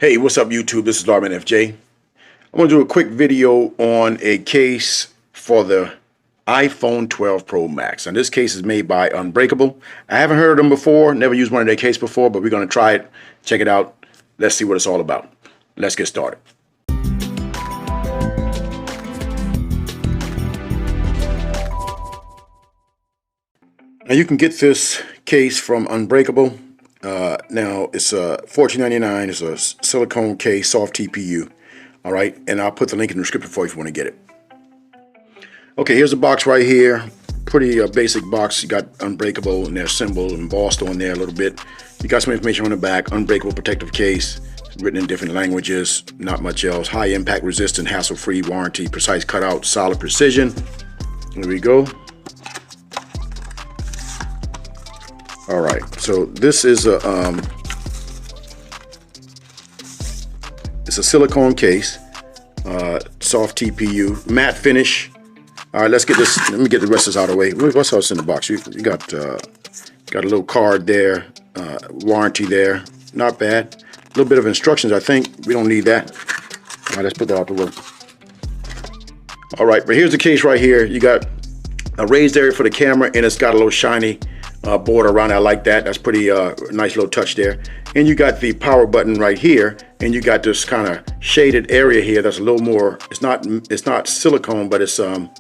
Hey, what's up YouTube? This is Lawman FJ. I want to do a quick video on a case for the iPhone 12 Pro Max. And this case is made by Unbreakable. I haven't heard of them before, never used one of their cases before, but we're going to try it, check it out. Let's see what it's all about. Let's get started. Now you can get this case from Unbreakable. Now it's $14.99. It's a silicone case, soft TPU. All right, and I'll put the link in the description for you if you want to get it. Okay, here's the box right here. Pretty basic box. You got Unbreakable and their symbol embossed on there a little bit. You got some information on the back. Unbreakable protective case, written in different languages. Not much else. High impact resistant, hassle-free warranty, precise cutout, solid precision. There we go. All right, so this is it's a silicone case, soft TPU, matte finish. All right, let's get this. Let me get the rest of this out of the way. What's else in the box? You got a little card there, warranty there. Not bad. A little bit of instructions. I think we don't need that. All right, let's put that out the way. All right, but here's the case right here. You got a raised area for the camera, and it's got a little shiny border around it. I like that. That's pretty nice little touch there. And you got the power button right here, and you got this kind of shaded area here that's a little more. It's not silicone, but it's so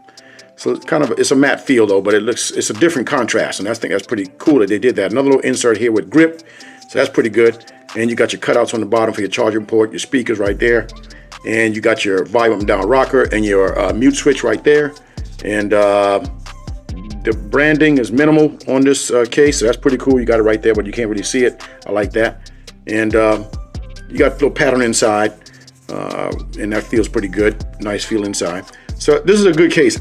it's kind of it's a matte feel though. But it's a different contrast, and I think that's pretty cool that they did that. Another little insert here with grip, so that's pretty good. And you got your cutouts on the bottom for your charging port, your speakers right there, and you got your volume down rocker and your mute switch right there. And the branding is minimal on this case, so that's pretty cool. You got it right there, but you can't really see it. I like that. And you got a little pattern inside, and that feels pretty good. Nice feel inside. So this is a good case,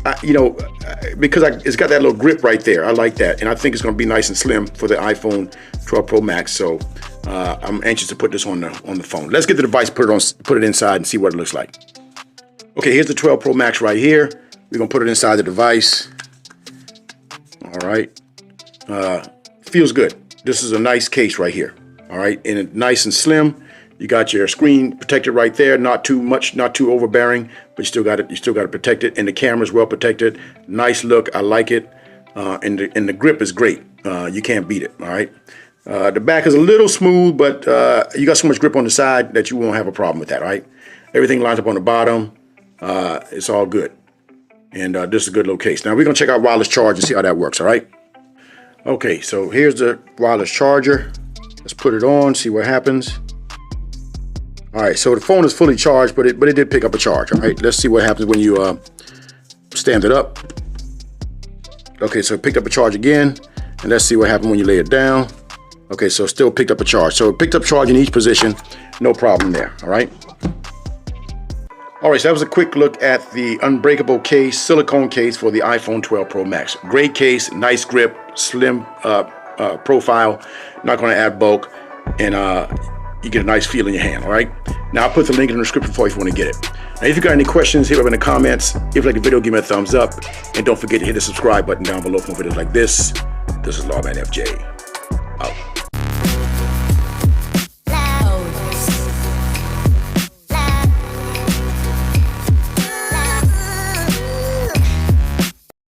because it's got that little grip right there. I like that, and I think it's going to be nice and slim for the iPhone 12 Pro Max. So I'm anxious to put this on the phone. Let's get the device, put it inside, and see what it looks like. Okay, here's the 12 Pro Max right here. We're gonna put it inside the device. All right, feels good. This is a nice case right here. All right, and it's nice and slim. You got your screen protected right there. Not too much, not too overbearing, but you still got it. You still got to protect it, and the camera's well protected. Nice look. I like it, and the grip is great. You can't beat it. All right. The back is a little smooth, but you got so much grip on the side that you won't have a problem with that. All right. Everything lines up on the bottom. It's all good. And this is a good little case. Now we're gonna check out wireless charge and see how that works. All right. Okay, so here's the wireless charger. Let's put it on, see what happens. All right, so the phone is fully charged, but it did pick up a charge. All right, let's see what happens when you stand it up. Okay, so it picked up a charge again, and let's see what happens when you lay it down. Okay, so it still picked up a charge. So it picked up charge in each position, no problem there. All right. All right, so that was a quick look at the Unbreakable case, silicone case for the iPhone 12 Pro Max. Great case, nice grip, slim profile, not going to add bulk, and you get a nice feel in your hand, all right? Now, I'll put the link in the description for you if you want to get it. Now, if you got any questions, hit up in the comments. If you like the video, give me a thumbs up, and don't forget to hit the subscribe button down below for more videos like this. This is Lawman FJ, out.